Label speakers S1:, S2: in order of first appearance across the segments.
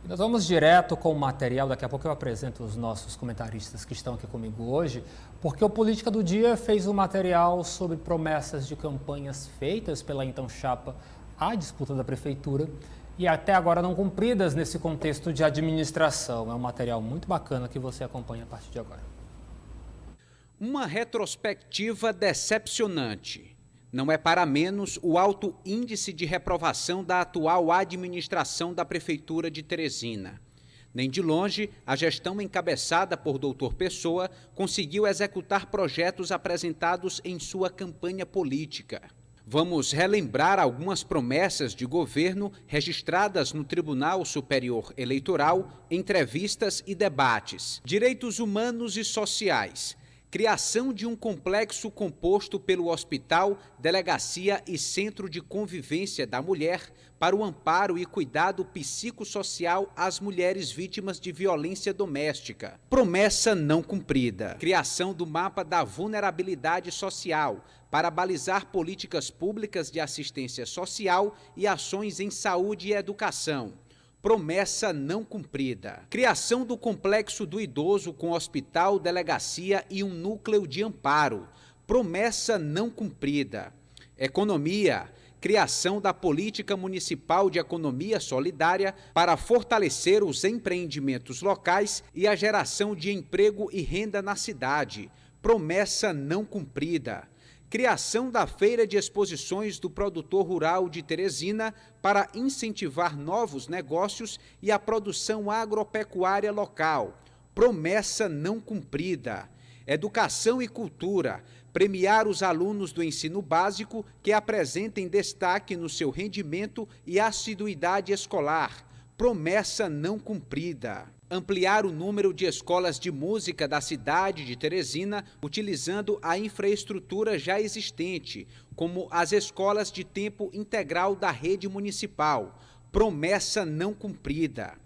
S1: Nós vamos direto com o material, daqui a pouco eu apresento os nossos comentaristas que estão aqui comigo hoje, porque o Política do Dia fez um material sobre promessas de campanhas feitas pela então chapa à disputa da prefeitura e até agora não cumpridas nesse contexto de administração. É um material muito bacana que você acompanha a partir de agora.
S2: Uma retrospectiva decepcionante. Não é para menos o alto índice de reprovação da atual administração da Prefeitura de Teresina. Nem de longe, a gestão encabeçada por Dr. Pessoa conseguiu executar projetos apresentados em sua campanha política. Vamos relembrar algumas promessas de governo registradas no Tribunal Superior Eleitoral, entrevistas e debates. Direitos humanos e sociais. Criação de um complexo composto pelo Hospital, Delegacia e Centro de Convivência da Mulher para o amparo e cuidado psicossocial às mulheres vítimas de violência doméstica. Promessa não cumprida. Criação do mapa da vulnerabilidade social para balizar políticas públicas de assistência social e ações em saúde e educação. Promessa não cumprida. Criação do Complexo do Idoso com hospital, delegacia e um núcleo de amparo. Promessa não cumprida. Economia. Criação da Política Municipal de Economia Solidária para fortalecer os empreendimentos locais e a geração de emprego e renda na cidade. Promessa não cumprida. Criação da Feira de Exposições do Produtor Rural de Teresina para incentivar novos negócios e a produção agropecuária local. Promessa não cumprida. Educação e Cultura. Premiar os alunos do ensino básico que apresentem destaque no seu rendimento e assiduidade escolar. Promessa não cumprida. Ampliar o número de escolas de música da cidade de Teresina, utilizando a infraestrutura já existente, como as escolas de tempo integral da rede municipal. Promessa não cumprida.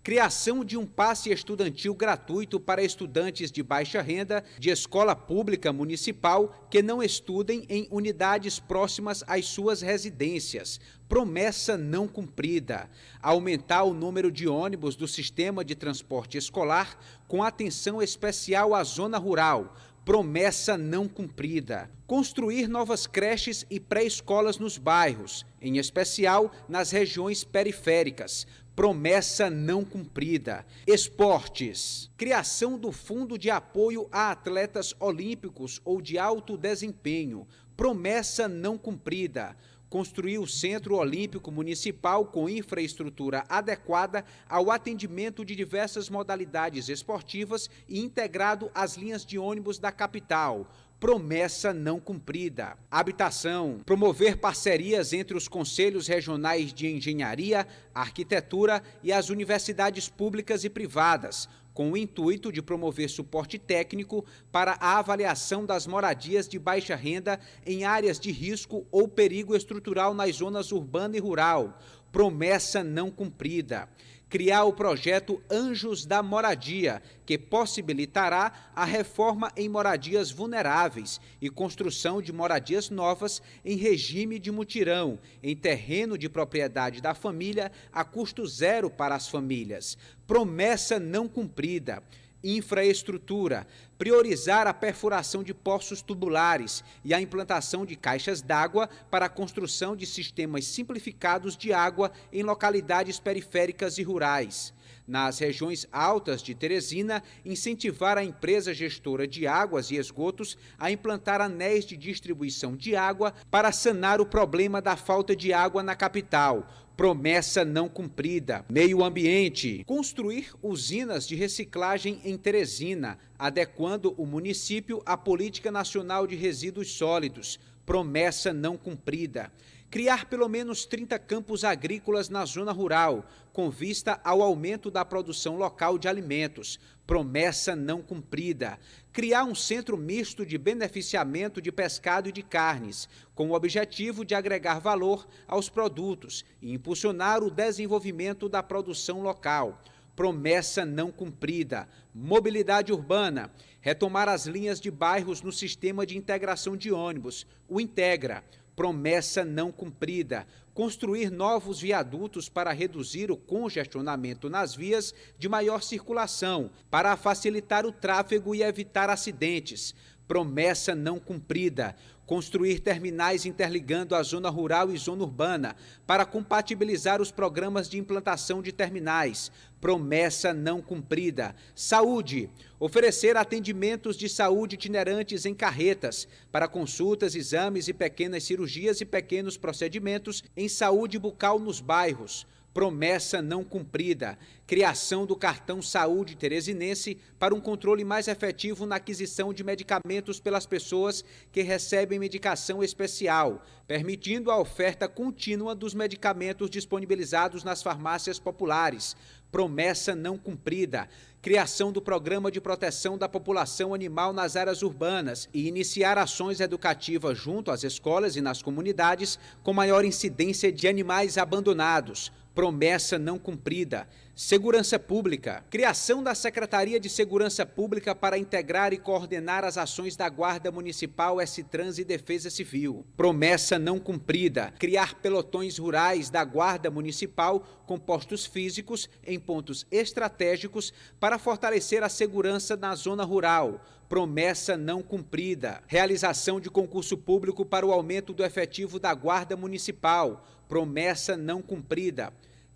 S2: Criação de um passe estudantil gratuito para estudantes de baixa renda de escola pública municipal que não estudem em unidades próximas às suas residências. Promessa não cumprida. Aumentar o número de ônibus do sistema de transporte escolar com atenção especial à zona rural. Promessa não cumprida. Construir novas creches e pré-escolas nos bairros, em especial nas regiões periféricas. Promessa não cumprida. Esportes. Criação do Fundo de Apoio a Atletas Olímpicos ou de Alto Desempenho. Promessa não cumprida. Construir o Centro Olímpico Municipal com infraestrutura adequada ao atendimento de diversas modalidades esportivas e integrado às linhas de ônibus da capital. Promessa não cumprida. Habitação. Promover parcerias entre os conselhos regionais de engenharia, arquitetura e as universidades públicas e privadas, com o intuito de promover suporte técnico para a avaliação das moradias de baixa renda em áreas de risco ou perigo estrutural nas zonas urbana e rural. Promessa não cumprida. Criar o projeto Anjos da Moradia, que possibilitará a reforma em moradias vulneráveis e construção de moradias novas em regime de mutirão, em terreno de propriedade da família, a custo zero para as famílias. Promessa não cumprida. Infraestrutura. Priorizar a perfuração de poços tubulares e a implantação de caixas d'água para a construção de sistemas simplificados de água em localidades periféricas e rurais. Nas regiões altas de Teresina, incentivar a empresa gestora de águas e esgotos a implantar anéis de distribuição de água para sanar o problema da falta de água na capital. Promessa não cumprida. Meio ambiente. Construir usinas de reciclagem em Teresina, adequando o município à Política Nacional de Resíduos Sólidos. Promessa não cumprida. Criar pelo menos 30 campos agrícolas na zona rural, com vista ao aumento da produção local de alimentos. Promessa não cumprida. Criar um centro misto de beneficiamento de pescado e de carnes, com o objetivo de agregar valor aos produtos e impulsionar o desenvolvimento da produção local. Promessa não cumprida. Mobilidade urbana. Retomar as linhas de bairros no sistema de integração de ônibus, o Integra. Promessa não cumprida. construir novos viadutos para reduzir o congestionamento nas vias de maior circulação, para facilitar o tráfego e evitar acidentes. Promessa não cumprida. Construir terminais interligando a zona rural e zona urbana para compatibilizar os programas de implantação de terminais. Promessa não cumprida. Saúde. Oferecer atendimentos de saúde itinerantes em carretas para consultas, exames e pequenas cirurgias e pequenos procedimentos em saúde bucal nos bairros. Promessa não cumprida. Criação do cartão Saúde Teresinense para um controle mais efetivo na aquisição de medicamentos pelas pessoas que recebem medicação especial, permitindo a oferta contínua dos medicamentos disponibilizados nas farmácias populares. Promessa não cumprida. Criação do Programa de Proteção da População Animal nas áreas urbanas e iniciar ações educativas junto às escolas e nas comunidades com maior incidência de animais abandonados. Promessa não cumprida. Segurança Pública. Criação da Secretaria de Segurança Pública para integrar e coordenar as ações da Guarda Municipal, S-Trans e Defesa Civil. Promessa não cumprida. Criar pelotões rurais da Guarda Municipal com postos físicos em pontos estratégicos para fortalecer a segurança na zona rural. Promessa não cumprida. Realização de concurso público para o aumento do efetivo da Guarda Municipal. Promessa não cumprida.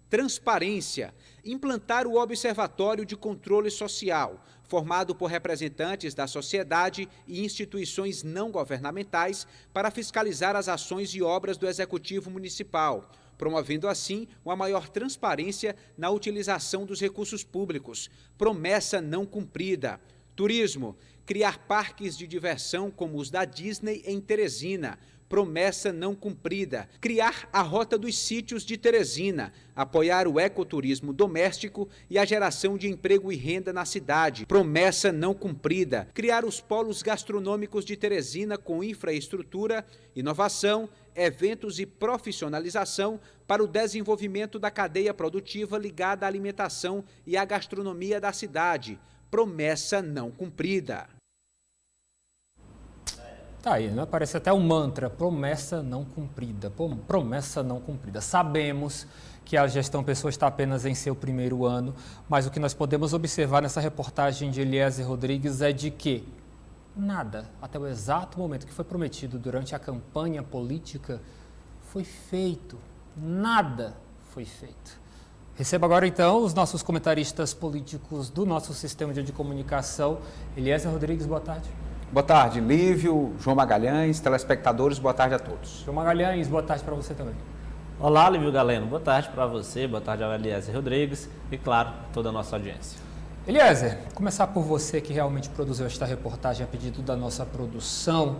S2: Transparência. Implantar o Observatório de Controle Social, formado por representantes da sociedade e instituições não governamentais para fiscalizar as ações e obras do Executivo Municipal, promovendo assim uma maior transparência na utilização dos recursos públicos. Promessa não cumprida. Turismo. Criar parques de diversão como os da Disney em Teresina. Promessa não cumprida. Criar a Rota dos Sítios de Teresina. Apoiar o ecoturismo doméstico e a geração de emprego e renda na cidade. Promessa não cumprida. Criar os polos gastronômicos de Teresina com infraestrutura, inovação, eventos e profissionalização para o desenvolvimento da cadeia produtiva ligada à alimentação e à gastronomia da cidade. Promessa não cumprida.
S1: Tá aí, né? Parece até um mantra, promessa não cumprida, promessa não cumprida. Sabemos que a gestão Pessoa está apenas em seu primeiro ano, mas o que nós podemos observar nessa reportagem de Eliezer Rodrigues é de que nada, até o exato momento que foi prometido durante a campanha política, foi feito, nada foi feito. Receba agora, então, os nossos comentaristas políticos do nosso sistema de comunicação. Eliezer Rodrigues, boa tarde.
S3: Boa tarde, Lívio, João Magalhães, telespectadores, boa tarde a todos.
S1: João Magalhães, boa tarde para você também.
S4: Olá, Lívio Galeno, boa tarde para você, boa tarde ao Eliezer Rodrigues e, claro, toda a nossa audiência.
S1: Eliezer, começar por você que realmente produziu esta reportagem a pedido da nossa produção.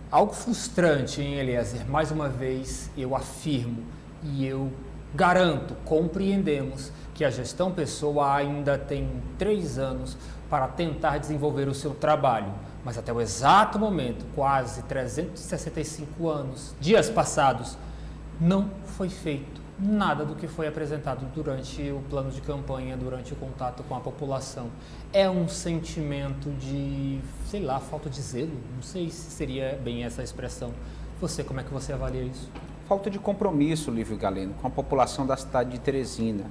S1: Algo frustrante, hein, Eliezer? Mais uma vez, eu afirmo e eu garanto, compreendemos que a gestão Pessoa ainda tem 3 anos para tentar desenvolver o seu trabalho. Mas até o exato momento, quase 365 anos, dias passados, não foi feito nada do que foi apresentado durante o plano de campanha, durante o contato com a população. É um sentimento de, sei lá, falta de zelo, não sei se seria bem essa expressão. Você, como é que você avalia isso?
S3: Falta de compromisso, Lívio Galeno, com a população da cidade de Teresina.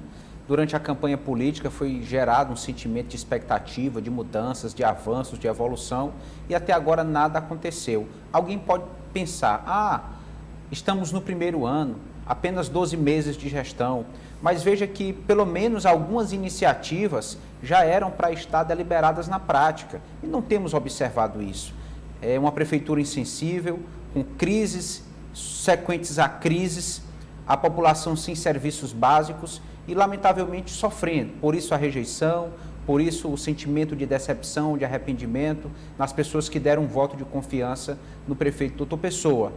S3: Durante a campanha política foi gerado um sentimento de expectativa, de mudanças, de avanços, de evolução e até agora nada aconteceu. Alguém pode pensar, estamos no primeiro ano, apenas 12 meses de gestão, mas veja que pelo menos algumas iniciativas já eram para estar deliberadas na prática e não temos observado isso. É uma prefeitura insensível, com crises sequentes a crises, a população sem serviços básicos e, lamentavelmente, sofrendo. Por isso a rejeição, por isso o sentimento de decepção, de arrependimento nas pessoas que deram um voto de confiança no prefeito Doutor Pessoa.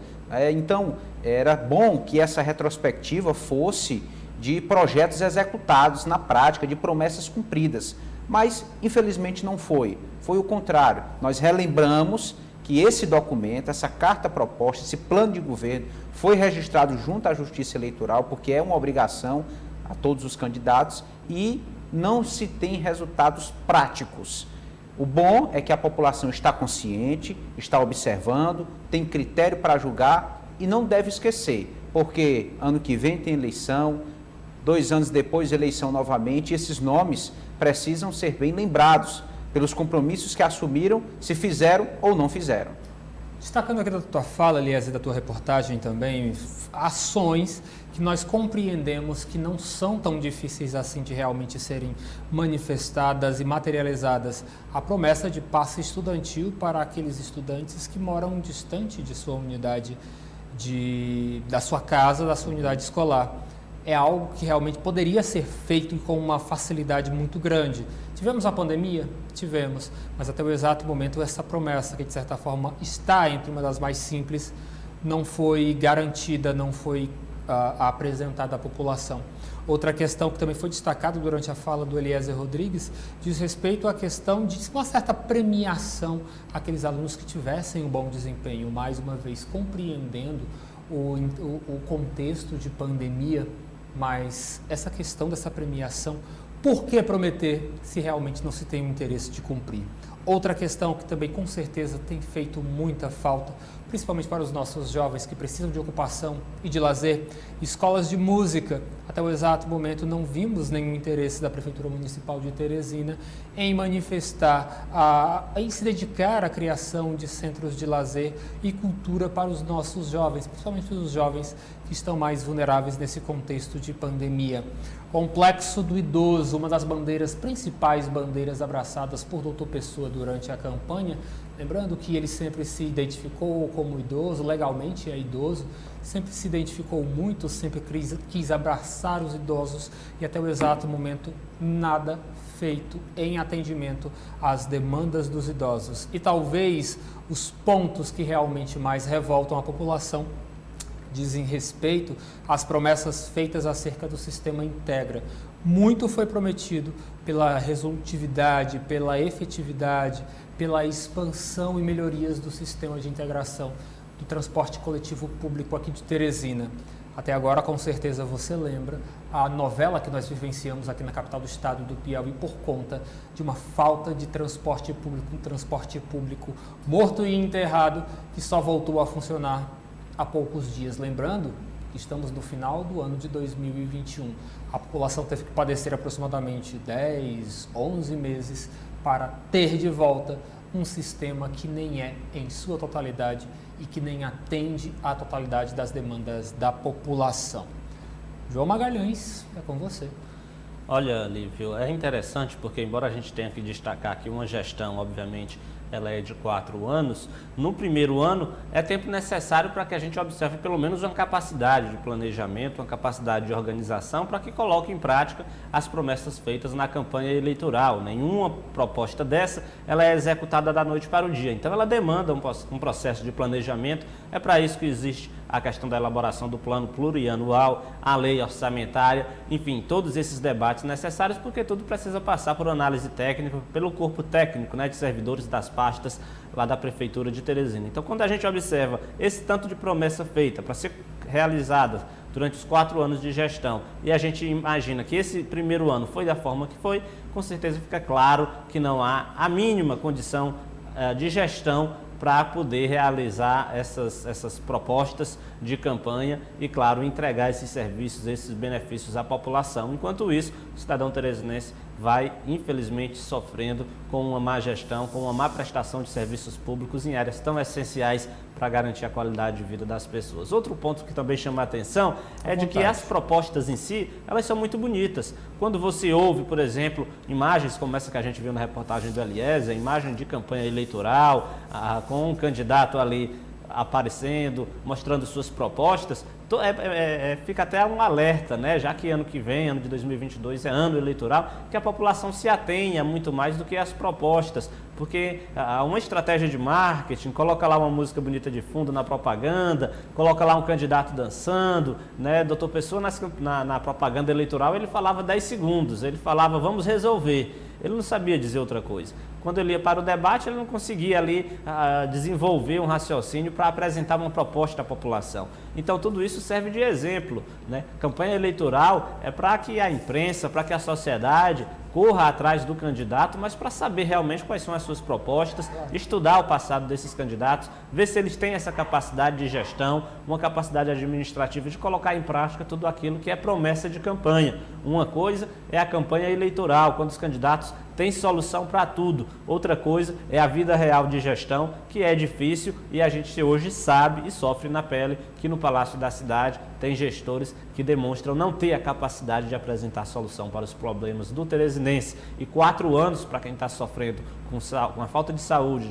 S3: Então, era bom que essa retrospectiva fosse de projetos executados na prática, de promessas cumpridas, mas, infelizmente, não foi. Foi o contrário. Nós relembramos que esse documento, essa carta proposta, esse plano de governo foi registrado junto à Justiça Eleitoral, porque é uma obrigação a todos os candidatos e não se tem resultados práticos. O bom é que a população está consciente, está observando, tem critério para julgar e não deve esquecer. porque ano que vem tem eleição, 2 anos depois eleição novamente, e esses nomes precisam ser bem lembrados pelos compromissos que assumiram, se fizeram ou não fizeram.
S1: Destacando aqui da tua fala, aliás, e da tua reportagem também, ações que nós compreendemos que não são tão difíceis assim de realmente serem manifestadas e materializadas. A promessa de passe estudantil para aqueles estudantes que moram distante de sua unidade, da sua casa, da sua unidade escolar. É algo que realmente poderia ser feito com uma facilidade muito grande. Tivemos a pandemia? Tivemos, mas até o exato momento essa promessa, que de certa forma está entre uma das mais simples, não foi garantida, não foi apresentada à população. Outra questão que também foi destacada durante a fala do Eliezer Rodrigues diz respeito à questão de uma certa premiação àqueles alunos que tivessem um bom desempenho, mais uma vez compreendendo o contexto de pandemia, mas essa questão dessa premiação, por que prometer se realmente não se tem o interesse de cumprir? Outra questão que também com certeza tem feito muita falta, principalmente para os nossos jovens que precisam de ocupação e de lazer, escolas de música. Até o exato momento não vimos nenhum interesse da Prefeitura Municipal de Teresina em manifestar, em se dedicar à criação de centros de lazer e cultura para os nossos jovens, principalmente os jovens que estão mais vulneráveis nesse contexto de pandemia. Complexo do Idoso, uma das principais bandeiras abraçadas por Dr. Pessoa durante a campanha, lembrando que ele sempre se identificou como idoso, legalmente é idoso, sempre se identificou muito, sempre quis abraçar os idosos e até o exato momento nada feito em atendimento às demandas dos idosos. E talvez os pontos que realmente mais revoltam a população dizem respeito às promessas feitas acerca do sistema Integra. Muito foi prometido pela resolutividade, pela efetividade, pela expansão e melhorias do sistema de integração do transporte coletivo público aqui de Teresina. Até agora, com certeza, você lembra a novela que nós vivenciamos aqui na capital do estado do Piauí por conta de uma falta de transporte público, um transporte público morto e enterrado que só voltou a funcionar há poucos dias. Lembrando que estamos no final do ano de 2021. A população teve que padecer aproximadamente 10, 11 meses para ter de volta um sistema que nem é em sua totalidade e que nem atende à totalidade das demandas da população. João Magalhães, é com você.
S4: Olha, Lívio, é interessante porque, embora a gente tenha que destacar que uma gestão, obviamente, ela é de 4 anos, no primeiro ano é tempo necessário para que a gente observe pelo menos uma capacidade de planejamento, uma capacidade de organização para que coloque em prática as promessas feitas na campanha eleitoral. Nenhuma proposta dessa ela é executada da noite para o dia, então ela demanda um processo de planejamento. É para isso que existe a questão da elaboração do plano plurianual, a lei orçamentária, enfim, todos esses debates necessários, porque tudo precisa passar por análise técnica, pelo corpo técnico, de servidores das pastas lá da Prefeitura de Teresina. Então, quando a gente observa esse tanto de promessa feita para ser realizada durante os 4 anos de gestão e a gente imagina que esse primeiro ano foi da forma que foi, com certeza fica claro que não há a mínima condição de gestão para poder realizar essas propostas de campanha e, claro, entregar esses serviços, esses benefícios à população. Enquanto isso, o cidadão teresinense vai, infelizmente, sofrendo com uma má gestão, com uma má prestação de serviços públicos em áreas tão essenciais para garantir a qualidade de vida das pessoas. Outro ponto que também chama a atenção é de que as propostas em si, elas são muito bonitas. Quando você ouve, por exemplo, imagens como essa que a gente viu na reportagem do Eliezer, imagem de campanha eleitoral, com um candidato ali aparecendo, mostrando suas propostas, fica até um alerta, já que ano que vem, ano de 2022, é ano eleitoral, que a população se atenha muito mais do que as propostas, porque uma estratégia de marketing, coloca lá uma música bonita de fundo na propaganda, coloca lá um candidato dançando, Dr. Pessoa na propaganda eleitoral ele falava 10 segundos, ele falava vamos resolver, ele não sabia dizer outra coisa. Quando ele ia para o debate, ele não conseguia ali desenvolver um raciocínio para apresentar uma proposta à população. Então, tudo isso serve de exemplo, Campanha eleitoral é para que a imprensa, para que a sociedade corra atrás do candidato, mas para saber realmente quais são as suas propostas, estudar o passado desses candidatos, ver se eles têm essa capacidade de gestão, uma capacidade administrativa de colocar em prática tudo aquilo que é promessa de campanha. Uma coisa é a campanha eleitoral, quando os candidatos têm solução para tudo. Outra coisa é a vida real de gestão, que é difícil e a gente hoje sabe e sofre na pele que no Palácio da Cidade tem gestores que demonstram não ter a capacidade de apresentar solução para os problemas do teresinense. E 4 anos para quem está sofrendo com a falta de saúde,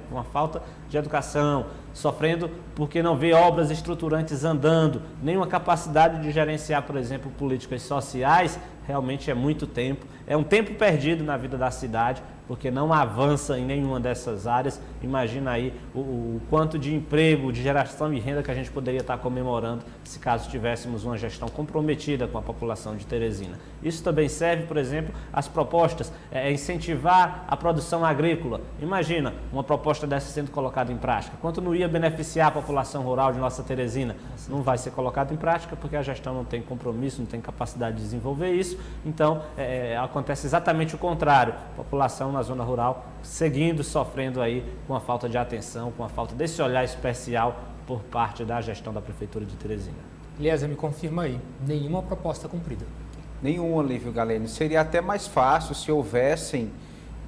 S4: com a falta de educação, sofrendo porque não vê obras estruturantes andando, nenhuma capacidade de gerenciar, por exemplo, políticas sociais, realmente é muito tempo. É um tempo perdido na vida da cidade, porque não avança em nenhuma dessas áreas. Imagina aí o quanto de emprego, de geração de renda que a gente poderia estar comemorando se caso tivéssemos uma gestão comprometida com a população de Teresina. Isso também serve, por exemplo, as propostas, incentivar a produção agrícola. Imagina uma proposta dessa sendo colocada em prática. Quanto não ia beneficiar a população rural de nossa Teresina? Não vai ser colocado em prática porque a gestão não tem compromisso, não tem capacidade de desenvolver isso. Então, acontece exatamente o contrário. A população na zona rural seguindo, sofrendo aí com a falta de atenção, com a falta desse olhar especial por parte da gestão da Prefeitura de Teresina.
S1: Eliezer, me confirma aí, nenhuma proposta cumprida.
S3: Nenhuma, Lívio Galeno. Seria até mais fácil se houvessem,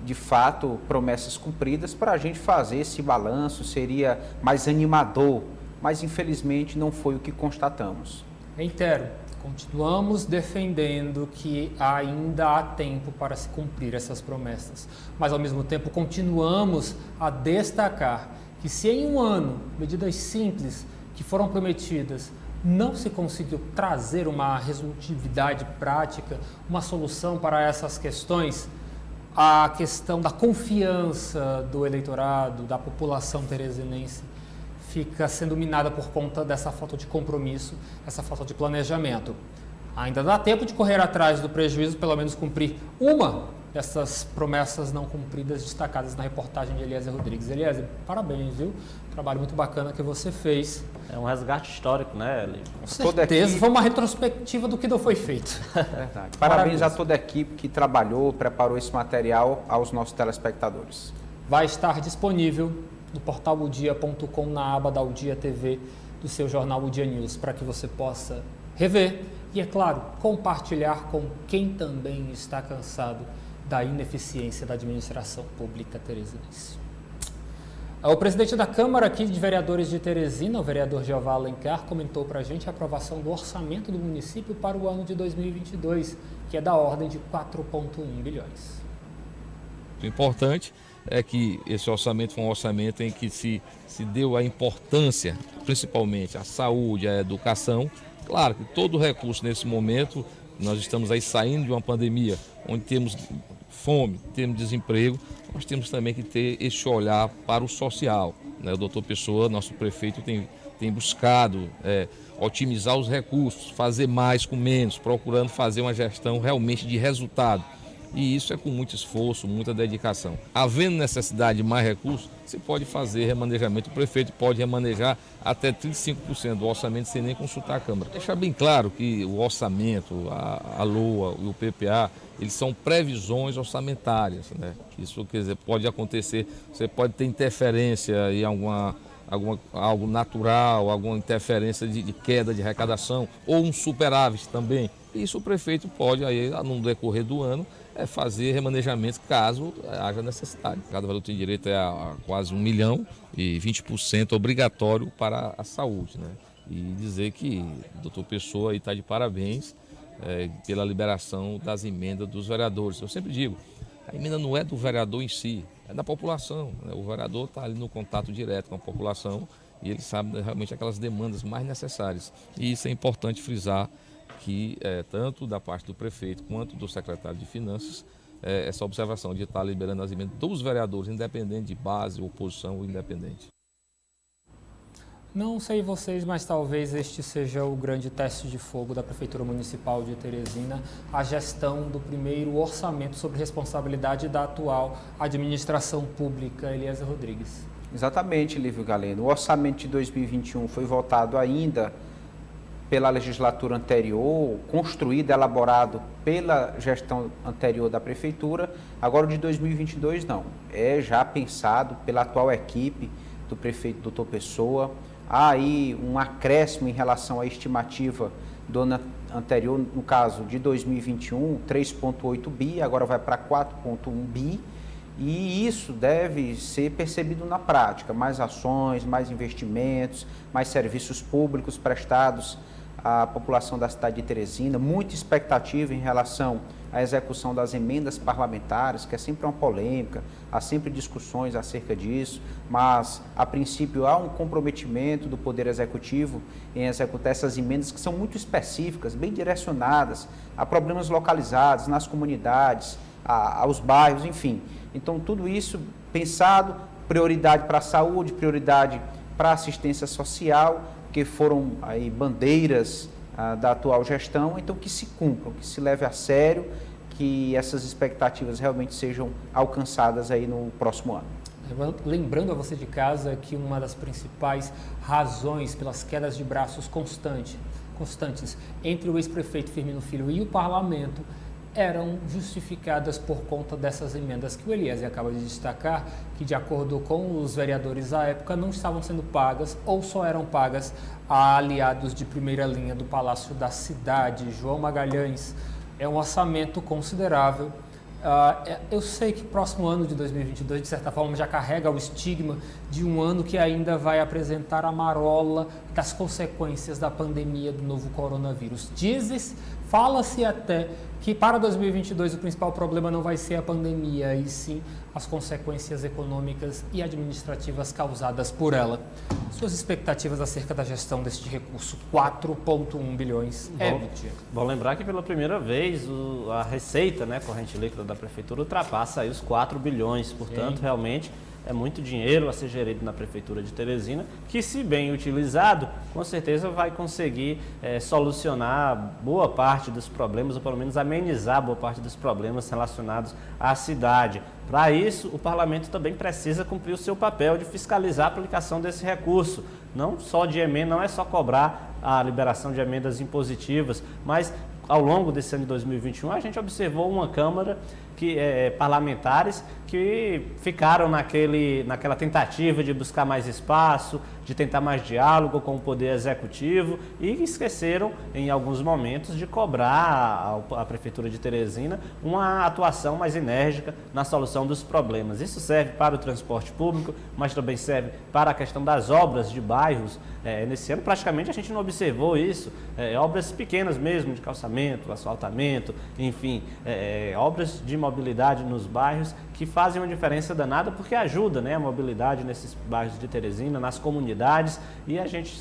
S3: de fato, promessas cumpridas para a gente fazer esse balanço, seria mais animador, mas infelizmente não foi o que constatamos.
S1: Reitero, continuamos defendendo que ainda há tempo para se cumprir essas promessas, mas ao mesmo tempo continuamos a destacar que se em um ano medidas simples que foram prometidas não se conseguiu trazer uma resolutividade prática, uma solução para essas questões, a questão da confiança do eleitorado, da população teresinense, fica sendo minada por conta dessa falta de compromisso, essa falta de planejamento. Ainda dá tempo de correr atrás do prejuízo, pelo menos cumprir uma dessas promessas não cumpridas destacadas na reportagem de Eliezer Rodrigues. Eliezer, parabéns, viu? Trabalho muito bacana que você fez.
S4: É um resgate histórico, né, Lívio?
S1: Com certeza, foi uma retrospectiva do que não foi feito.
S3: Verdade. Parabéns a toda a equipe que trabalhou, preparou esse material aos nossos telespectadores.
S1: Vai estar disponível no portal odia.com, na aba da Odia TV, do seu jornal Odia News, para que você possa rever e, é claro, compartilhar com quem também está cansado da ineficiência da administração pública teresinense. O presidente da Câmara aqui de Vereadores de Teresina, o vereador Jeová Alencar, comentou para a gente a aprovação do orçamento do município para o ano de 2022, que é da ordem de 4,1 bilhões.
S5: O importante é que esse orçamento foi um orçamento em que se deu a importância, principalmente à saúde, à educação. Claro que todo recurso nesse momento, nós estamos aí saindo de uma pandemia, onde temos fome, temos desemprego, nós temos também que ter esse olhar para o social, né? O doutor Pessoa, nosso prefeito, tem buscado otimizar os recursos, fazer mais com menos, procurando fazer uma gestão realmente de resultado. E isso é com muito esforço, muita dedicação. Havendo necessidade de mais recursos, se pode fazer remanejamento. O prefeito pode remanejar até 35% do orçamento sem nem consultar a Câmara. Deixar bem claro que o orçamento, a LOA e o PPA, eles são previsões orçamentárias, né? Isso, quer dizer, pode acontecer, você pode ter interferência em algo natural, alguma interferência de queda de arrecadação ou um superávit também. Isso o prefeito pode, aí, no decorrer do ano, fazer remanejamentos caso haja necessidade. Cada valor tem direito a quase 1 milhão e 20% obrigatório para a saúde, né? E dizer que o doutor Pessoa está de parabéns pela liberação das emendas dos vereadores. Eu sempre digo, a emenda não é do vereador em si, é da população, né? O vereador está ali no contato direto com a população e ele sabe realmente aquelas demandas mais necessárias. E isso é importante frisar, que tanto da parte do prefeito quanto do secretário de Finanças, essa observação de estar liberando as emendas dos vereadores, independente de base, oposição ou independente.
S1: Não sei vocês, mas talvez este seja o grande teste de fogo da Prefeitura Municipal de Teresina, a gestão do primeiro orçamento sob responsabilidade da atual administração pública, Eliezer Rodrigues.
S3: Exatamente, Lívio Galeno. O orçamento de 2021 foi votado ainda pela legislatura anterior, construído, elaborado pela gestão anterior da Prefeitura. Agora o de 2022 não, é já pensado pela atual equipe do prefeito Dr. Pessoa. Há aí um acréscimo em relação à estimativa do ano anterior, no caso de 2021, 3,8 bi, agora vai para 4,1 bi. E isso deve ser percebido na prática, mais ações, mais investimentos, mais serviços públicos prestados à população da cidade de Teresina, muita expectativa em relação à execução das emendas parlamentares, que é sempre uma polêmica, há sempre discussões acerca disso, mas a princípio há um comprometimento do Poder Executivo em executar essas emendas que são muito específicas, bem direcionadas a problemas localizados nas comunidades, aos bairros, enfim. Então, tudo isso pensado, prioridade para a saúde, prioridade para a assistência social, que foram aí bandeiras da atual gestão, então que se cumpram, que se leve a sério, que essas expectativas realmente sejam alcançadas aí no próximo ano.
S1: Lembrando a você de casa que uma das principais razões pelas quedas de braços constantes entre o ex-prefeito Firmino Filho e o parlamento eram justificadas por conta dessas emendas que o Eliezer acaba de destacar, que de acordo com os vereadores à época não estavam sendo pagas ou só eram pagas a aliados de primeira linha do Palácio da Cidade. João Magalhães, é um orçamento considerável. Eu sei que o próximo ano de 2022, de certa forma, já carrega o estigma de um ano que ainda vai apresentar a marola das consequências da pandemia do novo coronavírus. Fala-se até que para 2022 o principal problema não vai ser a pandemia, e sim as consequências econômicas e administrativas causadas por ela. Suas expectativas acerca da gestão deste recurso, 4,1 bilhões.
S4: Vou lembrar que pela primeira vez a receita, corrente líquida da Prefeitura ultrapassa aí os 4 bilhões, portanto, realmente é muito dinheiro a ser gerido na Prefeitura de Teresina, que, se bem utilizado, com certeza vai conseguir solucionar boa parte dos problemas, ou pelo menos amenizar boa parte dos problemas relacionados à cidade. Para isso, o Parlamento também precisa cumprir o seu papel de fiscalizar a aplicação desse recurso. Não só de emenda, não é só cobrar a liberação de emendas impositivas, mas ao longo desse ano de 2021 a gente observou uma Câmara parlamentares que ficaram naquela tentativa de buscar mais espaço, de tentar mais diálogo com o Poder Executivo e esqueceram, em alguns momentos, de cobrar à Prefeitura de Teresina uma atuação mais enérgica na solução dos problemas. Isso serve para o transporte público, mas também serve para a questão das obras de bairros. Nesse ano, praticamente, a gente não observou isso. Obras pequenas mesmo, de calçamento, asfaltamento, enfim, obras de mobilidade nos bairros que fazem uma diferença danada porque ajuda a mobilidade nesses bairros de Teresina, nas comunidades, e a gente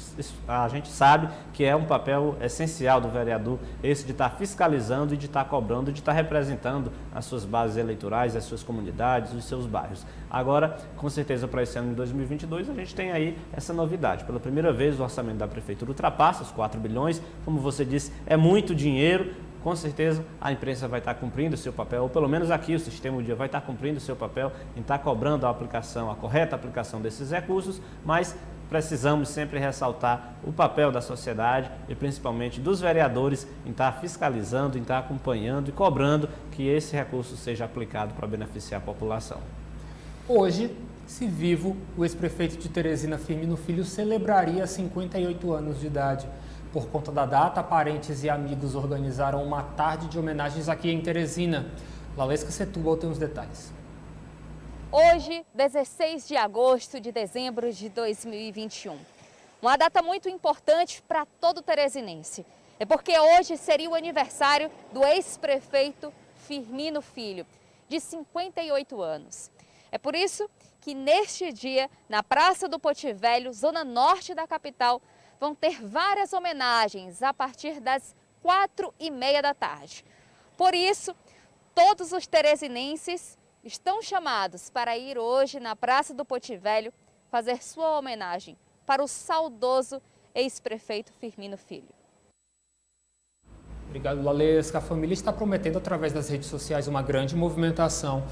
S4: sabe que é um papel essencial do vereador esse de estar fiscalizando e de estar cobrando, de estar representando as suas bases eleitorais, as suas comunidades, os seus bairros. Agora, com certeza, para esse ano de 2022, a gente tem aí essa novidade. Pela primeira vez, o orçamento da Prefeitura ultrapassa os 4 bilhões, como você disse, é muito dinheiro. Com certeza a imprensa vai estar cumprindo o seu papel, ou pelo menos aqui o Sistema O Dia vai estar cumprindo o seu papel em estar cobrando a correta aplicação desses recursos, mas precisamos sempre ressaltar o papel da sociedade e principalmente dos vereadores em estar fiscalizando, em estar acompanhando e cobrando que esse recurso seja aplicado para beneficiar a população.
S1: Hoje, se vivo, o ex-prefeito de Teresina, Firmino Filho, celebraria 58 anos de idade. Por conta da data, parentes e amigos organizaram uma tarde de homenagens aqui em Teresina. Lalesca Setúbal tem os detalhes.
S6: Hoje, 16 de agosto de dezembro de 2021. Uma data muito importante para todo teresinense. É porque hoje seria o aniversário do ex-prefeito Firmino Filho, de 58 anos. É por isso que neste dia, na Praça do Potivelho, zona norte da capital, vão ter várias homenagens a partir das 4h30 da tarde. Por isso, todos os teresinenses estão chamados para ir hoje na Praça do Potivelho fazer sua homenagem para o saudoso ex-prefeito Firmino Filho.
S1: Obrigado, Lalesca. A família está prometendo, através das redes sociais, uma grande movimentação.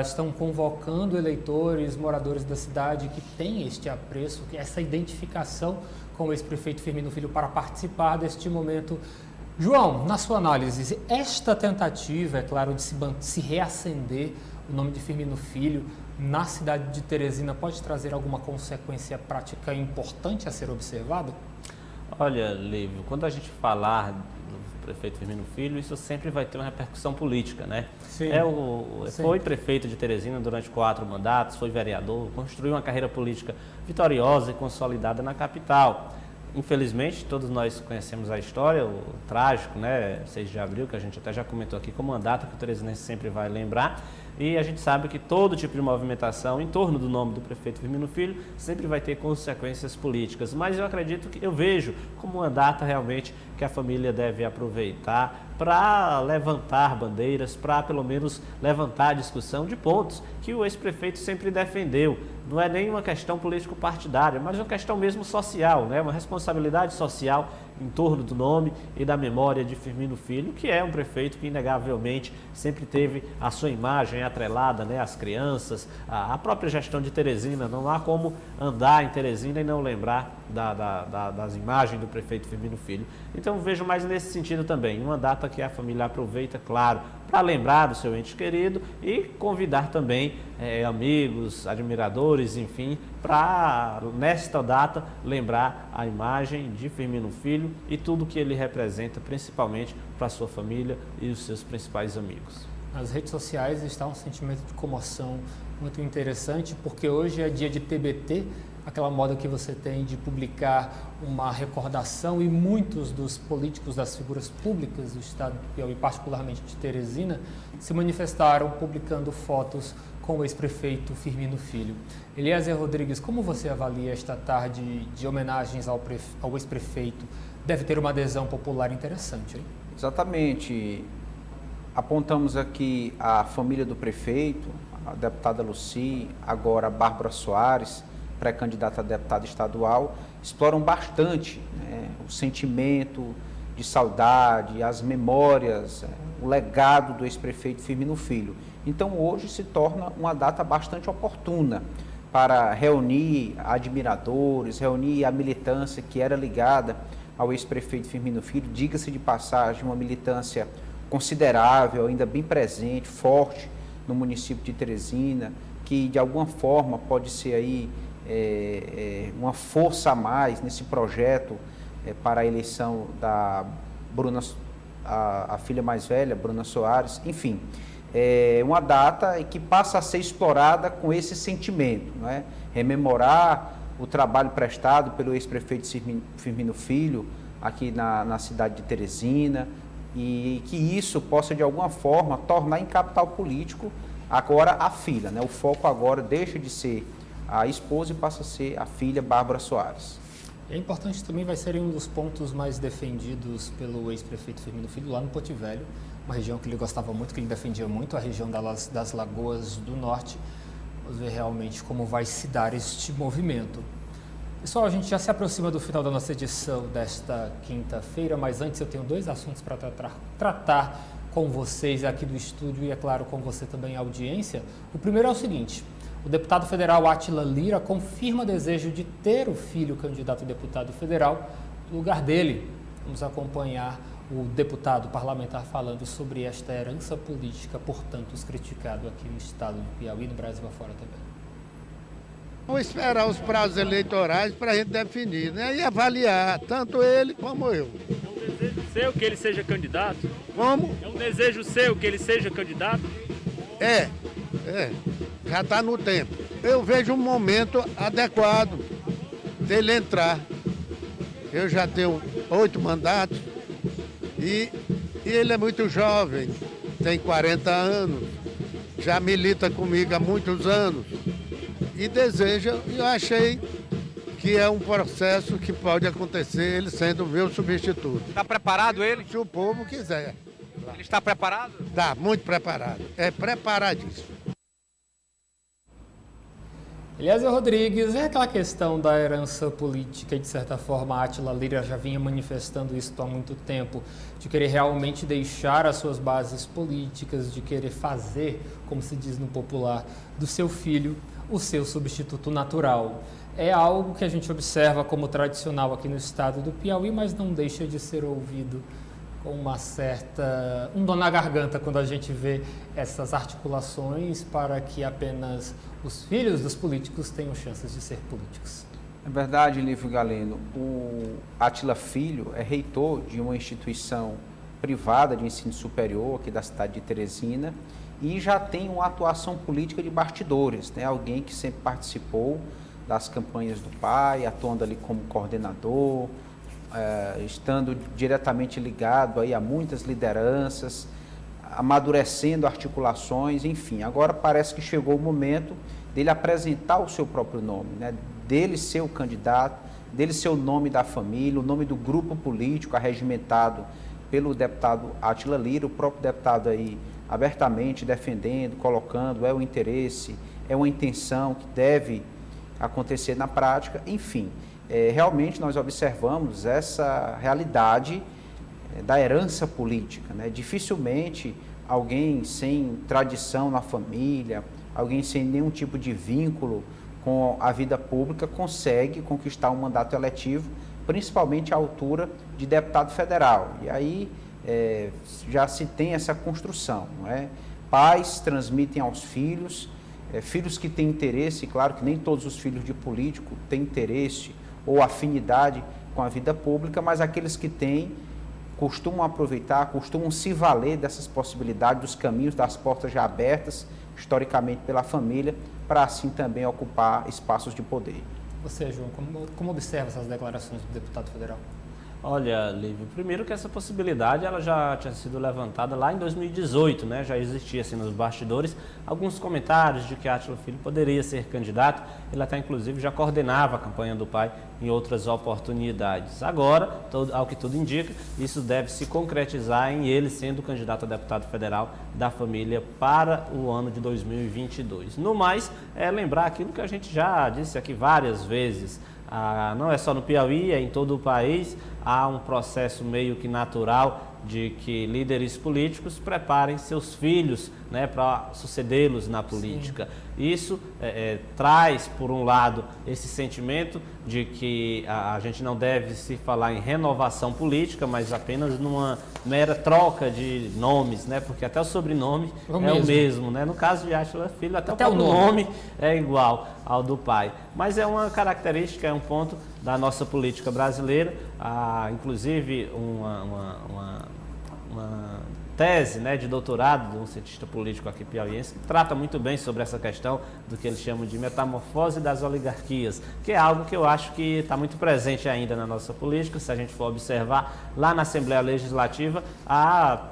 S1: Estão convocando eleitores, moradores da cidade que têm este apreço, essa identificação com o ex-prefeito Firmino Filho para participar deste momento. João, na sua análise, esta tentativa, é claro, de se reacender o nome de Firmino Filho na cidade de Teresina pode trazer alguma consequência prática importante a ser observada?
S4: Olha, Lívio, quando a gente falar do prefeito Firmino Filho, isso sempre vai ter uma repercussão política, né?
S1: Sim.
S4: Foi prefeito de Teresina durante 4 mandatos, foi vereador, construiu uma carreira política vitoriosa e consolidada na capital. Infelizmente, todos nós conhecemos a história, o trágico, né, 6 de abril, que a gente até já comentou aqui como uma data que o teresinense sempre vai lembrar. E a gente sabe que todo tipo de movimentação em torno do nome do prefeito Firmino Filho sempre vai ter consequências políticas. Mas eu vejo como uma data realmente que a família deve aproveitar para levantar bandeiras, para pelo menos levantar a discussão de pontos que o ex-prefeito sempre defendeu. Não é nem uma questão político-partidária, mas uma questão mesmo social, né? Uma responsabilidade social em torno do nome e da memória de Firmino Filho, que é um prefeito que inegavelmente sempre teve a sua imagem atrelada, né, às crianças, a própria gestão de Teresina. Não há como andar em Teresina e não lembrar das imagens do prefeito Firmino Filho. Então vejo mais nesse sentido também, uma data que a família aproveita, claro, para lembrar do seu ente querido e convidar também amigos, admiradores, enfim, para nesta data lembrar a imagem de Firmino Filho e tudo que ele representa, principalmente para a sua família e os seus principais amigos.
S1: Nas redes sociais está um sentimento de comoção muito interessante, porque hoje é dia de TBT, aquela moda que você tem de publicar uma recordação, e muitos dos políticos, das figuras públicas do estado do Piauí, particularmente de Teresina, se manifestaram publicando fotos com o ex-prefeito Firmino Filho. Eliezer Rodrigues, como você avalia esta tarde de homenagens ao ex-prefeito? Deve ter uma adesão popular interessante, hein?
S3: Exatamente. Apontamos aqui a família do prefeito, a deputada Luci, agora a Bárbara Soares, pré-candidata a deputada estadual, exploram bastante, né, o sentimento de saudade, as memórias, o legado do ex-prefeito Firmino Filho. Então hoje se torna uma data bastante oportuna para reunir admiradores, reunir a militância que era ligada ao ex-prefeito Firmino Filho, diga-se de passagem, uma militância considerável, ainda bem presente, forte no município de Teresina, que de alguma forma pode ser aí uma força a mais nesse projeto para a eleição da Bruna, a filha mais velha, Bruna Soares, enfim, uma data que passa a ser explorada com esse sentimento, não é? Rememorar o trabalho prestado pelo ex-prefeito Firmino Filho aqui na cidade de Teresina, e que isso possa de alguma forma tornar em capital político agora a filha, né? O foco agora deixa de ser a esposa e passa a ser a filha Bárbara Soares.
S1: É importante também, vai ser um dos pontos mais defendidos pelo ex-prefeito Firmino Filho lá no Porto Velho, uma região que ele gostava muito, que ele defendia muito, a região das Lagoas do Norte. Vamos ver realmente como vai se dar este movimento. Pessoal, a gente já se aproxima do final da nossa edição desta quinta-feira, mas antes eu tenho 2 assuntos para tratar com vocês aqui do estúdio e, é claro, com você também, a audiência. O primeiro é o seguinte: o deputado federal Átila Lira confirma desejo de ter o filho candidato a deputado federal no lugar dele. Vamos acompanhar o deputado parlamentar falando sobre esta herança política, por tanto, criticado aqui no estado do Piauí, no Brasil afora também.
S7: Vamos esperar os prazos eleitorais para a gente definir, né? E avaliar, tanto ele como eu.
S8: É um desejo seu que ele seja candidato?
S7: Como?
S8: É um desejo seu que ele seja candidato?
S7: Já está no tempo. Eu vejo um momento adequado dele entrar. Eu já tenho 8 mandatos e ele é muito jovem, tem 40 anos, já milita comigo há muitos anos e deseja, e eu achei que é um processo que pode acontecer ele sendo meu substituto.
S2: Está preparado ele?
S7: Se o povo quiser.
S2: Ele está preparado?
S7: Está muito preparado, é preparadíssimo.
S1: Eliezer Rodrigues, é aquela questão da herança política e, de certa forma, a Átila Lira já vinha manifestando isso há muito tempo, de querer realmente deixar as suas bases políticas, de querer fazer, como se diz no popular, do seu filho o seu substituto natural. É algo que a gente observa como tradicional aqui no estado do Piauí, mas não deixa de ser ouvido com um dor na garganta quando a gente vê essas articulações para que apenas os filhos dos políticos tenham chances de ser políticos.
S3: É verdade, Lívio Galeno. O Átila Filho é reitor de uma instituição privada de ensino superior aqui da cidade de Teresina e já tem uma atuação política de bastidores, né? Alguém que sempre participou das campanhas do pai, atuando ali como coordenador, estando diretamente ligado aí a muitas lideranças, amadurecendo articulações, enfim. Agora parece que chegou o momento dele apresentar o seu próprio nome, né? Dele ser o candidato, dele ser o nome da família, o nome do grupo político arregimentado pelo deputado Átila Lira, o próprio deputado aí abertamente defendendo, colocando, é o interesse, é uma intenção que deve acontecer na prática, enfim. Realmente nós observamos essa realidade da herança política, né? Dificilmente alguém sem tradição na família, alguém sem nenhum tipo de vínculo com a vida pública consegue conquistar um mandato eletivo, principalmente à altura de deputado federal. E aí já se tem essa construção, não é? Pais transmitem aos filhos, filhos que têm interesse, claro que nem todos os filhos de político têm interesse ou afinidade com a vida pública, mas aqueles que têm costumam aproveitar, costumam se valer dessas possibilidades, dos caminhos, das portas já abertas, historicamente pela família, para assim também ocupar espaços de poder.
S1: Você, João, como observa essas declarações do deputado federal?
S4: Olha, Lívio, primeiro que essa possibilidade ela já tinha sido levantada lá em 2018, né? Já existia assim nos bastidores alguns comentários de que Átila Filho poderia ser candidato. Ele até inclusive já coordenava a campanha do pai em outras oportunidades. Agora, ao que tudo indica, isso deve se concretizar em ele sendo candidato a deputado federal da família para o ano de 2022. No mais, lembrar aquilo que a gente já disse aqui várias vezes. Não é só no Piauí, é em todo o país, há um processo meio que natural de que líderes políticos preparem seus filhos, né, para sucedê-los na política. Sim. Isso traz, por um lado, esse sentimento de que a gente não deve se falar em renovação política, mas apenas numa mera troca de nomes, né, porque até o sobrenome o mesmo, né? No caso de Átila Filho, até o nome é igual ao do pai. Mas é uma característica, é um ponto da nossa política brasileira, inclusive uma tese, né, de doutorado de um cientista político aqui piauiense que trata muito bem sobre essa questão do que eles chamam de metamorfose das oligarquias, que é algo que eu acho que está muito presente ainda na nossa política. Se a gente for observar, lá na Assembleia Legislativa há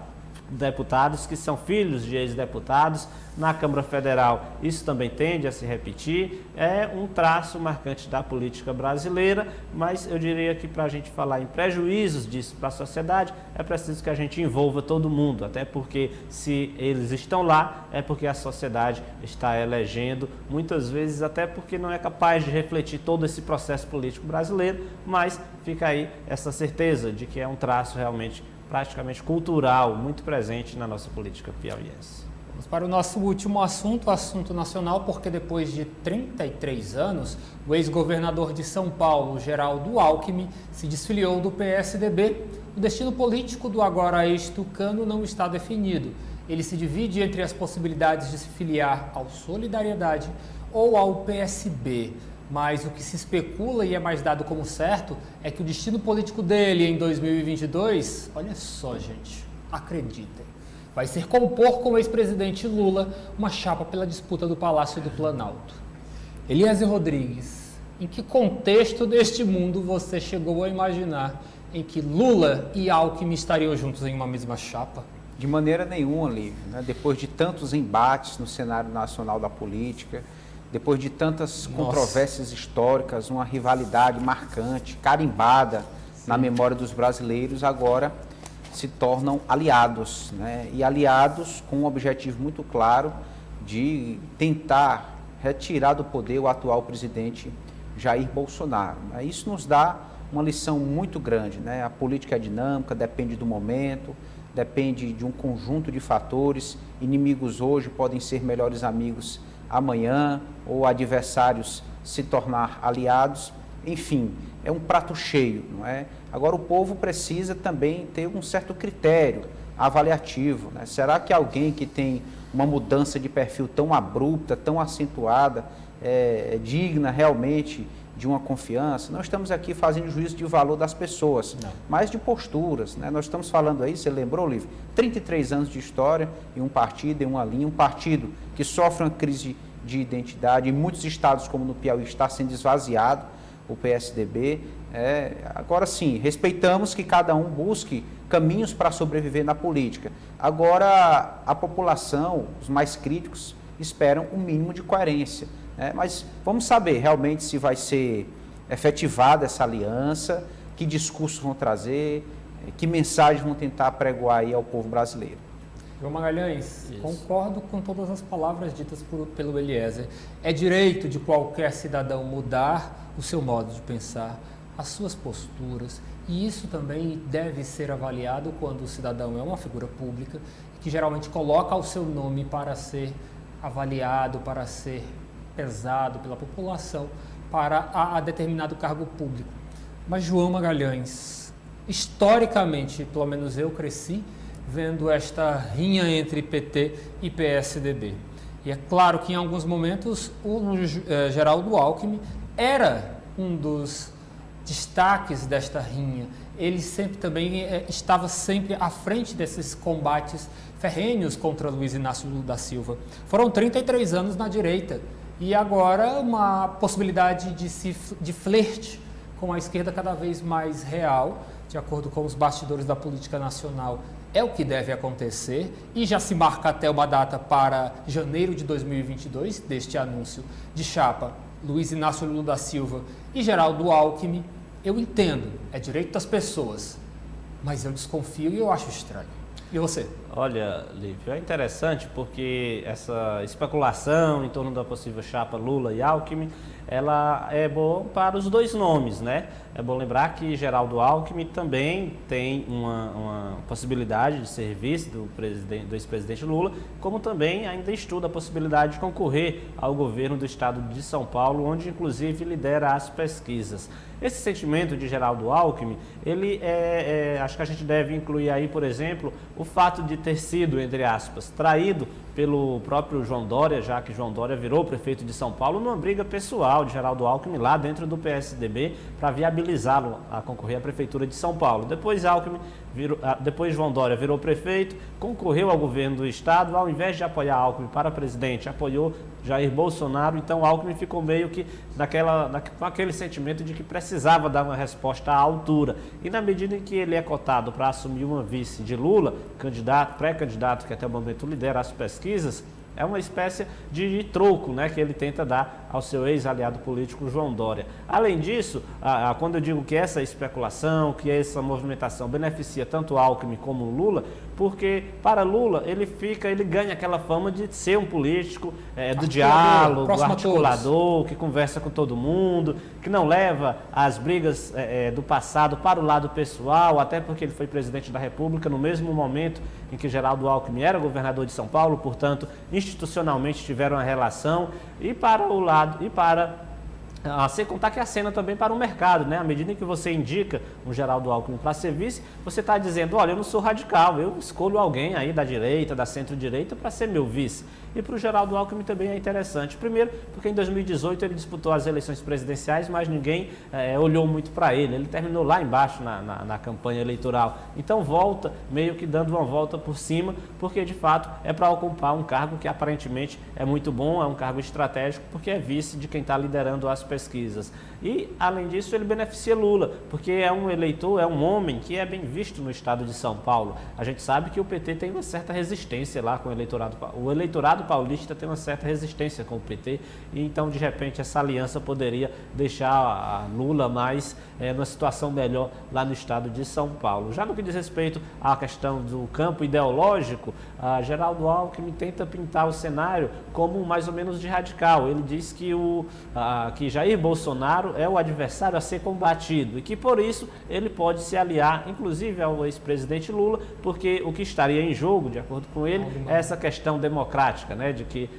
S4: deputados que são filhos de ex-deputados. Na Câmara Federal isso também tende a se repetir, é um traço marcante da política brasileira, mas eu diria que para a gente falar em prejuízos disso para a sociedade, é preciso que a gente envolva todo mundo, até porque se eles estão lá, é porque a sociedade está elegendo, muitas vezes até porque não é capaz de refletir todo esse processo político brasileiro, mas fica aí essa certeza de que é um traço realmente praticamente cultural, muito presente na nossa política piauiense.
S1: Vamos para o nosso último assunto, assunto nacional, porque depois de 33 anos, o ex-governador de São Paulo, Geraldo Alckmin, se desfiliou do PSDB. O destino político do agora ex-tucano não está definido. Ele se divide entre as possibilidades de se filiar ao Solidariedade ou ao PSB. Mas o que se especula e é mais dado como certo é que o destino político dele em 2022, olha só, gente, acreditem, vai ser compor com o ex-presidente Lula uma chapa pela disputa do Palácio do Planalto. Eliezer Rodrigues, em que contexto deste mundo você chegou a imaginar em que Lula e Alckmin estariam juntos em uma mesma chapa?
S3: De maneira nenhuma, Lívio, né? Depois de tantos embates no cenário nacional da política, depois de tantas controvérsias históricas, uma rivalidade marcante, carimbada na memória dos brasileiros, agora se tornam aliados, né? E aliados com um objetivo muito claro de tentar retirar do poder o atual presidente Jair Bolsonaro. Isso nos dá uma lição muito grande, né? A política é dinâmica, depende do momento, depende de um conjunto de fatores. Inimigos hoje podem ser melhores amigos amanhã, ou adversários se tornar aliados. Enfim, é um prato cheio, não é? Agora, o povo precisa também ter um certo critério avaliativo, né? Será que alguém que tem uma mudança de perfil tão abrupta, tão acentuada, é digna realmente de uma confiança? Nós estamos aqui fazendo juízo de valor das pessoas, mas de posturas, né? Nós estamos falando aí, você lembrou, Lívia, 33 anos de história em um partido, em uma linha, um partido que sofre uma crise de identidade, em muitos estados, como no Piauí, está sendo esvaziado, o PSDB. Agora sim, respeitamos que cada um busque caminhos para sobreviver na política. Agora, a população, os mais críticos, esperam um mínimo de coerência. Mas vamos saber realmente se vai ser efetivada essa aliança, que discursos vão trazer, que mensagens vão tentar apregoar aí ao povo brasileiro.
S1: João Magalhães, concordo com todas as palavras ditas pelo Eliezer. É direito de qualquer cidadão mudar o seu modo de pensar, as suas posturas, e isso também deve ser avaliado quando o cidadão é uma figura pública, que geralmente coloca o seu nome para ser avaliado, para ser pesado pela população, para a determinado cargo público. Mas, João Magalhães, historicamente, pelo menos eu cresci vendo esta rinha entre PT e PSDB. E é claro que em alguns momentos o Geraldo Alckmin era um dos destaques desta rinha. Ele sempre também estava sempre à frente desses combates ferrenhos contra Luiz Inácio Lula da Silva. Foram 33 anos na direita e agora uma possibilidade de flerte com a esquerda cada vez mais real, de acordo com os bastidores da política nacional. É o que deve acontecer e já se marca até uma data para janeiro de 2022, deste anúncio de chapa Luiz Inácio Lula da Silva e Geraldo Alckmin. Eu entendo, é direito das pessoas, mas eu desconfio e eu acho estranho. E você?
S4: Olha, Lívia, é interessante porque essa especulação em torno da possível chapa Lula e Alckmin, ela é boa para os dois nomes, né? É bom lembrar que Geraldo Alckmin também tem uma possibilidade de ser vice do ex-presidente Lula, como também ainda estuda a possibilidade de concorrer ao governo do estado de São Paulo, onde inclusive lidera as pesquisas. Esse sentimento de Geraldo Alckmin, ele acho que a gente deve incluir aí, por exemplo, o fato de ter sido, entre aspas, traído pelo próprio João Dória, já que João Dória virou prefeito de São Paulo, numa briga pessoal de Geraldo Alckmin lá dentro do PSDB para viabilizá-lo a concorrer à prefeitura de São Paulo. Depois João Dória virou prefeito, concorreu ao governo do estado, ao invés de apoiar Alckmin para presidente, apoiou Jair Bolsonaro. Então Alckmin ficou meio que com aquele sentimento de que precisava dar uma resposta à altura. E na medida em que ele é cotado para assumir uma vice de Lula, pré-candidato que até o momento lidera as pesquisas, é uma espécie de troco, né, que ele tenta dar ao seu ex-aliado político João Dória. Além disso, quando eu digo que essa especulação, que essa movimentação beneficia tanto Alckmin como Lula, porque para Lula ele ganha aquela fama de ser um político do diálogo, articulador, que conversa com todo mundo, que não leva as brigas do passado para o lado pessoal, até porque ele foi presidente da República no mesmo momento em que Geraldo Alckmin era governador de São Paulo, portanto, institucionalmente tiveram uma relação, sem contar que acena também para o mercado, né? À medida em que você indica um Geraldo Alckmin para ser vice, você está dizendo, olha, eu não sou radical, eu escolho alguém aí da direita, da centro-direita para ser meu vice. E para o Geraldo Alckmin também é interessante. Primeiro, porque em 2018 ele disputou as eleições presidenciais, mas ninguém olhou muito para ele. Ele terminou lá embaixo na campanha eleitoral. Então volta, meio que dando uma volta por cima, porque de fato é para ocupar um cargo que aparentemente é muito bom, é um cargo estratégico, porque é vice de quem está liderando as pesquisas. E, além disso, ele beneficia Lula, porque é um eleitor, é um homem que é bem visto no estado de São Paulo. A gente sabe que o PT tem uma certa resistência lá com o eleitorado. O eleitorado paulista tem uma certa resistência com o PT, e então, de repente, essa aliança poderia deixar a Lula mais numa situação melhor lá no estado de São Paulo. Já no que diz respeito à questão do campo ideológico, Geraldo Alckmin tenta pintar o cenário como mais ou menos de radical. Ele diz que Jair Bolsonaro é o adversário a ser combatido e que, por isso, ele pode se aliar, inclusive, ao ex-presidente Lula, porque o que estaria em jogo, de acordo com ele, é essa questão democrática, né, de que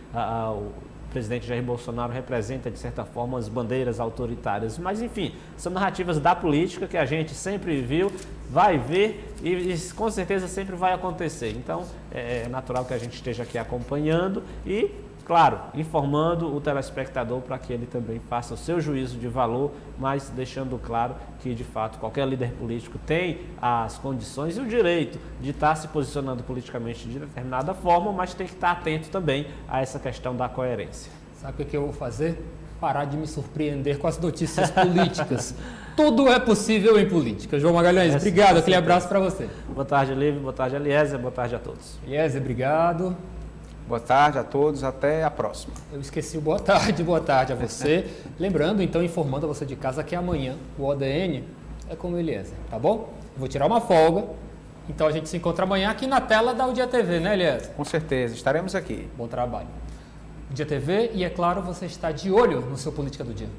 S4: presidente Jair Bolsonaro representa, de certa forma, as bandeiras autoritárias. Mas, enfim, são narrativas da política que a gente sempre viu, vai ver e com certeza sempre vai acontecer. Então, é natural que a gente esteja aqui acompanhando e, claro, informando o telespectador para que ele também faça o seu juízo de valor, mas deixando claro que, de fato, qualquer líder político tem as condições e o direito de estar se posicionando politicamente de determinada forma, mas tem que estar atento também a essa questão da coerência.
S1: Sabe o que eu vou fazer? Parar de me surpreender com as notícias políticas. Tudo é possível em política. João Magalhães, obrigado. Aquele abraço para você.
S4: Boa tarde, Lívia. Boa tarde, Eliezer. Boa tarde a todos.
S1: Eliezer, obrigado.
S3: Boa tarde a todos, até a próxima.
S1: Eu esqueci o boa tarde a você. Lembrando, então, informando a você de casa que amanhã o ODN é com o Eliezer, tá bom? Eu vou tirar uma folga, então a gente se encontra amanhã aqui na tela da Dia TV, né, Eliezer?
S3: Com certeza, estaremos aqui.
S1: Bom trabalho. Dia TV e, é claro, você está de olho no seu Política do Dia.